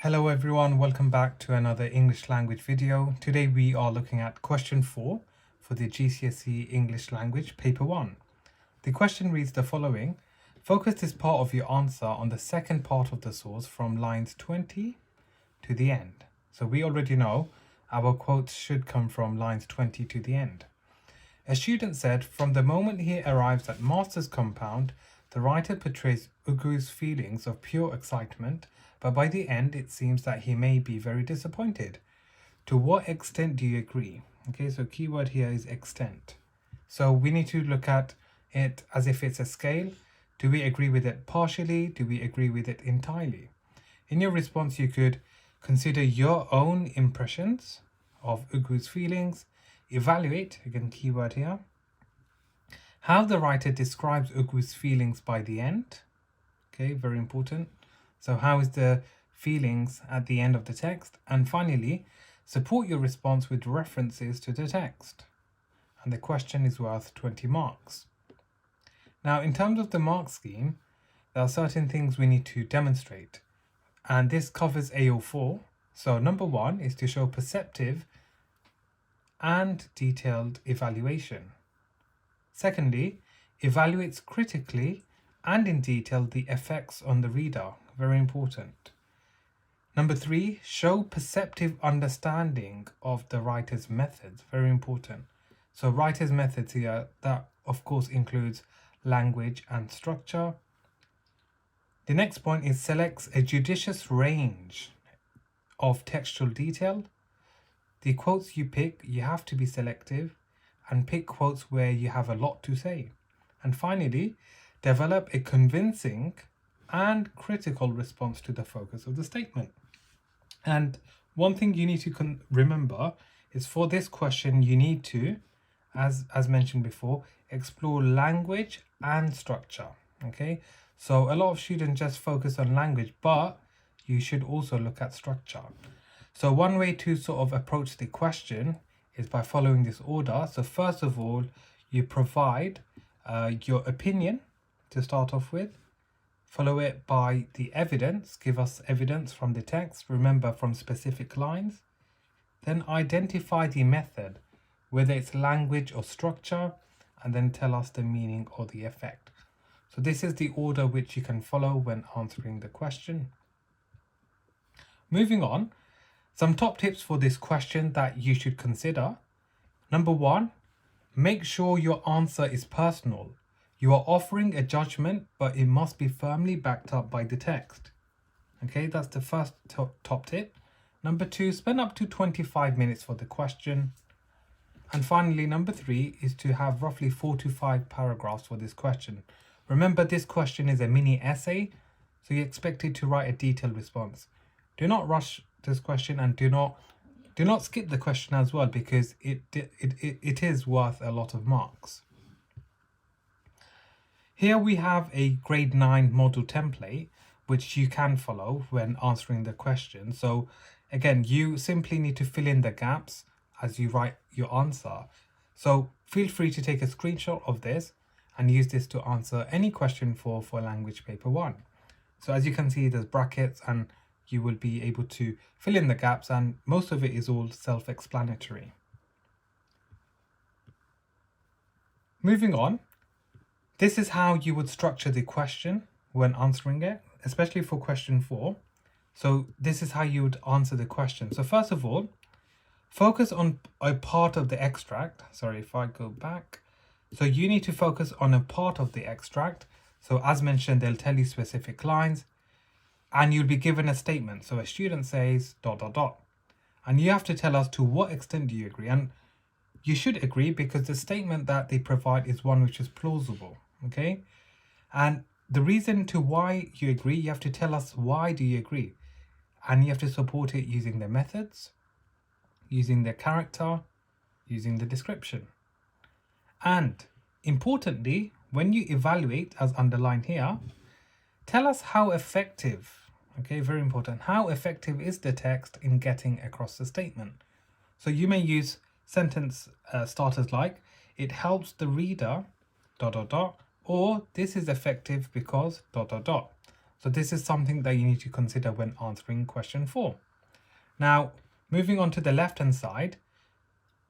Hello everyone, welcome back to another English language video. Today we are looking at question 4 for the GCSE English language paper 1. The question reads the following: focus this part of your answer on the second part of the source from lines 20 to the end. So we already know our quotes should come from lines 20 to the end. A student said, from the moment he arrives at master's compound, the writer portrays Ugu's feelings of pure excitement, but by the end it seems that he may be very disappointed. To what extent do you agree? Okay, so keyword here is extent. So we need to look at it as if it's a scale. Do we agree with it partially? Do we agree with it entirely? In your response, you could consider your own impressions of Ugu's feelings, evaluate, again keyword here, how the writer describes Ugu's feelings by the end. Okay, very important. So how is the feelings at the end of the text? And finally, support your response with references to the text. And the question is worth 20 marks. Now, in terms of the mark scheme, there are certain things we need to demonstrate. And this covers AO4. So number 1 is to show perceptive and detailed evaluation. Secondly, evaluates critically and in detail the effects on the reader. Very important. Number 3, show perceptive understanding of the writer's methods. Very important. So writer's methods here, that of course includes language and structure. The next point is selects a judicious range of textual detail. The quotes you pick, you have to be selective and pick quotes where you have a lot to say. And finally, develop a convincing and critical response to the focus of the statement. And one thing you need to remember is for this question, you need to, as mentioned before, explore language and structure. Okay, so a lot of students just focus on language, but you should also look at structure. So one way to sort of approach the question is by following this order. So first of all, you provide your opinion to start off with. Follow it by the evidence. Give us evidence from the text, remember from specific lines. Then identify the method, whether it's language or structure, and then tell us the meaning or the effect. So this is the order which you can follow when answering the question. Moving on, some top tips for this question that you should consider. Number 1, make sure your answer is personal. You are offering a judgment, but it must be firmly backed up by the text. Okay, that's the first top tip. Number 2, spend up to 25 minutes for the question. And finally, number 3 is to have roughly 4 to 5 paragraphs for this question. Remember, this question is a mini essay, so you're expected to write a detailed response. Do not rush this question and do not skip the question as well, because it is worth a lot of marks. Here we have a grade 9 model template which you can follow when answering the question. So again, you simply need to fill in the gaps as you write your answer. So feel free to take a screenshot of this and use this to answer any question for language paper 1. So as you can see, there's brackets and you will be able to fill in the gaps, and most of it is all self-explanatory. Moving on, this is how you would structure the question when answering it, especially for question 4. So this is how you would answer the question. So first of all, focus on a part of the extract. Sorry, if I go back. So you need to focus on a part of the extract. So as mentioned, they'll tell you specific lines and you'll be given a statement. So a student says ... And you have to tell us to what extent do you agree. And you should agree because the statement that they provide is one which is plausible. Okay, and the reason to why you agree, you have to tell us why do you agree, and you have to support it using the methods, using the character, using the description. And importantly, when you evaluate, as underlined here, tell us how effective, okay, very important, how effective is the text in getting across the statement. So you may use sentence starters like, it helps the reader ... or this is effective because ... So this is something that you need to consider when answering question 4. Now, moving on to the left-hand side,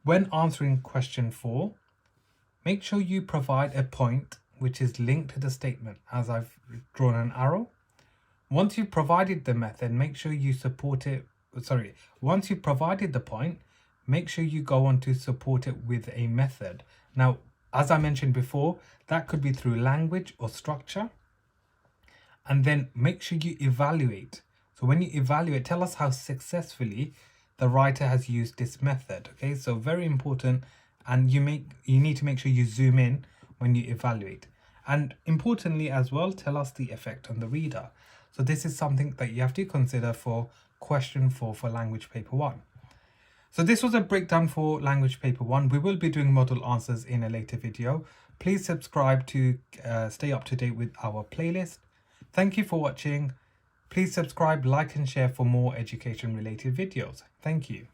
when answering question 4, make sure you provide a point which is linked to the statement, as I've drawn an arrow. Once you've provided the method, make sure you support it. Once you've provided the point, make sure you go on to support it with a method. Now, as I mentioned before, that could be through language or structure. And then make sure you evaluate. So when you evaluate, tell us how successfully the writer has used this method. Okay, so very important. And you need to make sure you zoom in when you evaluate. And importantly as well, tell us the effect on the reader. So this is something that you have to consider for question 4 for language paper 1. So this was a breakdown for language paper 1. We will be doing model answers in a later video. Please subscribe to stay up to date with our playlist. Thank you for watching. Please subscribe, like and share for more education related videos. Thank you.